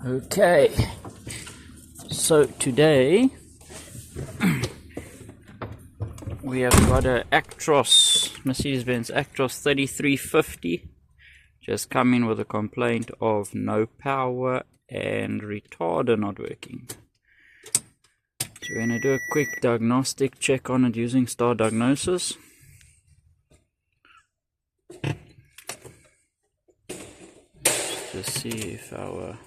Okay, so today we have got a Mercedes-Benz Actros 3350 just come in with a complaint of no power and retarder not working. So we're going to do a quick diagnostic check on it using star diagnosis. Just see if our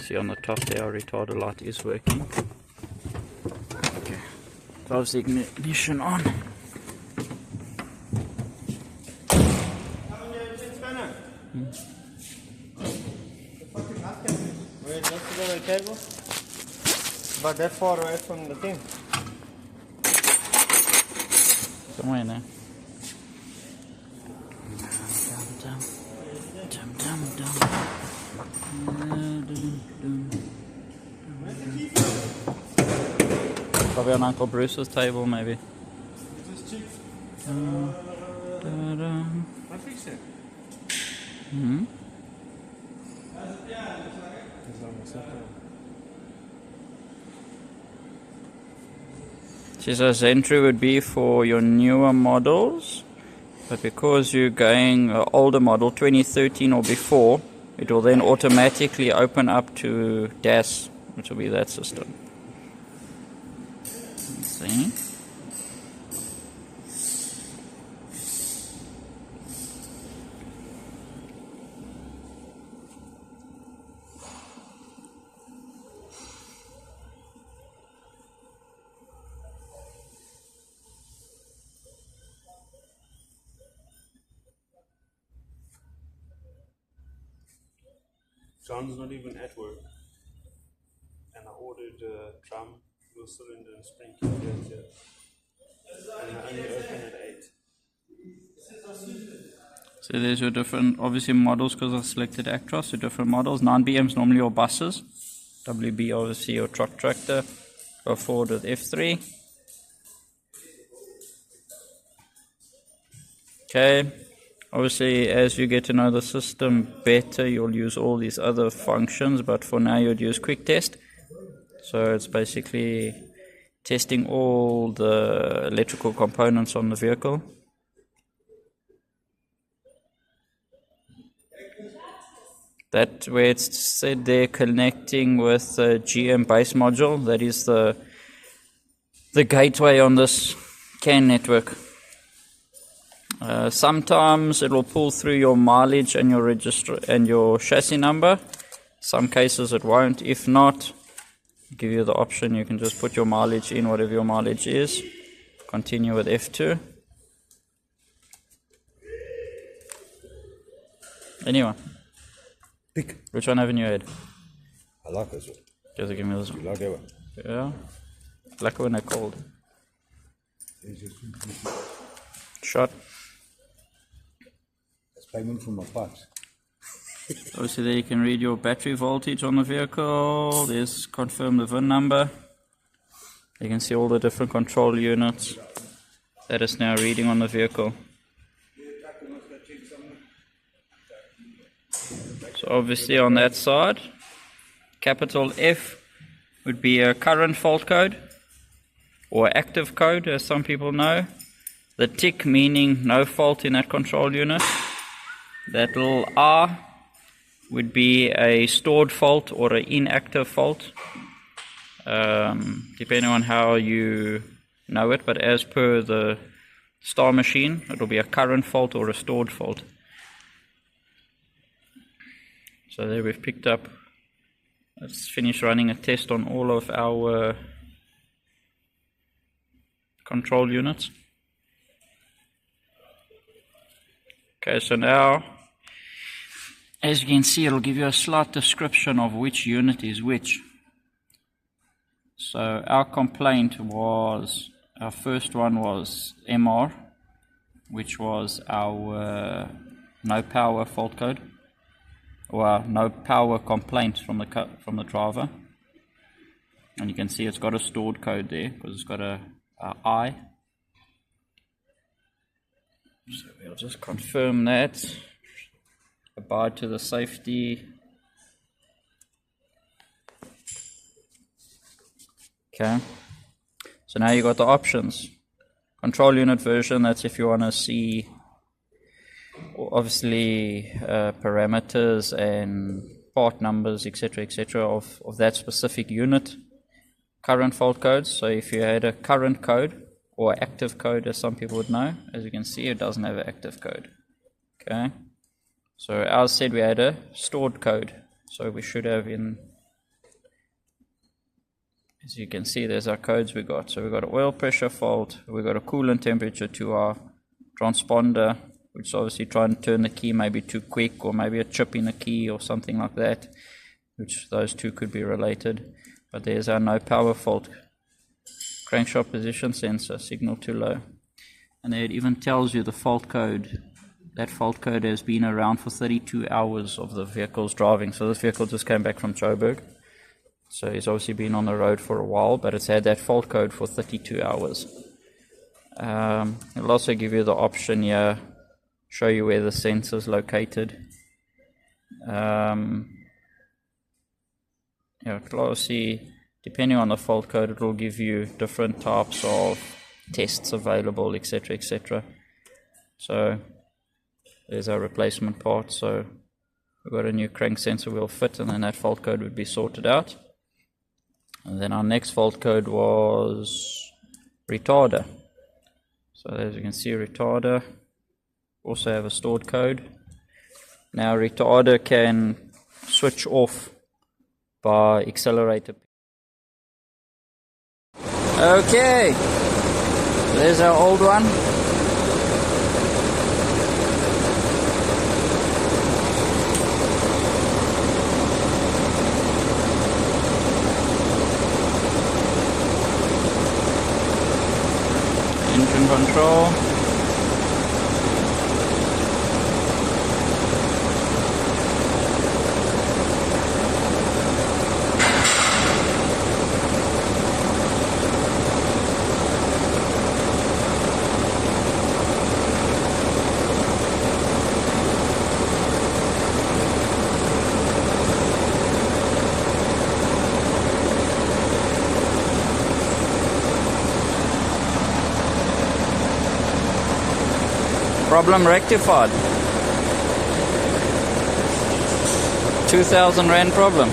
see on the top there our retarder light is working. Okay, close the ignition on. Where it looks to the cable? About that far away from the thing. Somewhere in there. Probably on Uncle Bruce's table, maybe. Just cheap. I fixed it. So Xentry would be for your newer models, but because you're going older model, 2013 or before, it will then automatically open up to DAS, which will be that system. Let's see. John's not even at work, and I ordered a drum, dual cylinder, and spring kit here, and I only open at 8. So there's your different, obviously models, because I selected Actros, so different models. 9BM's normally your buses, WB obviously your truck tractor. Go forward with F3. Okay. Obviously, as you get to know the system better, you'll use all these other functions, but for now you'd use quick test. So it's basically testing all the electrical components on the vehicle. That where it's said they're connecting with the GM base module, that is the gateway on this CAN network. Sometimes it will pull through your mileage and your register and your chassis number. Some cases it won't. If not, I'll give you the option. You can just put your mileage in, whatever your mileage is. Continue with F2. Anyone? Pick. Which one haven't you had? I like this one. Just give me this one. You like that one? Yeah. Like when they're cold. Shot. That's payment for my parts. Obviously there you can read your battery voltage on the vehicle. There's confirm the VIN number. You can see all the different control units that is now reading on the vehicle. So obviously on that side, capital F would be a current fault code or active code, as some people know. The tick meaning no fault in that control unit. That little R would be a stored fault or an inactive fault, depending on how you know it, but as per the star machine, it will be a current fault or a stored fault. So there we've picked up. Let's finish running a test on all of our control units. Okay, so now, as you can see, it'll give you a slight description of which unit is which. So our complaint was, our first one was MR, which was our no power fault code, or no power complaint from the driver. And you can see it's got a stored code there because it's got a I. So we'll just confirm that. Abide to the safety Okay. So now you got the options. Control unit version, that's if you want to see obviously parameters and part numbers, etc., of that specific unit. Current fault codes, so if you had a current code or active code, as some people would know, as you can see, it doesn't have an active code. Okay. So ours said we had a stored code, so we should have in, as you can see, there's our codes we got. So we got an oil pressure fault, we got a coolant temperature to our transponder, which is obviously trying to turn the key maybe too quick, or maybe a chip in the key or something like that, which those two could be related. But there's our no power fault, crankshaft position sensor, signal too low. And there it even tells you the fault code. That fault code has been around for 32 hours of the vehicle's driving. So this vehicle just came back from Joburg. So it's obviously been on the road for a while, but it's had that fault code for 32 hours. It'll also give you the option here, show you where the sensor is located. Obviously, depending on the fault code, it will give you different types of tests available, etc., etc. So there's our replacement part. So we've got a new crank sensor will fit, and then that fault code would be sorted out. And then our next fault code was retarder. So as you can see, retarder also have a stored code. Now retarder can switch off by accelerator. Okay, there's our old one. Engine control. Problem rectified. 2,000 Rand problem.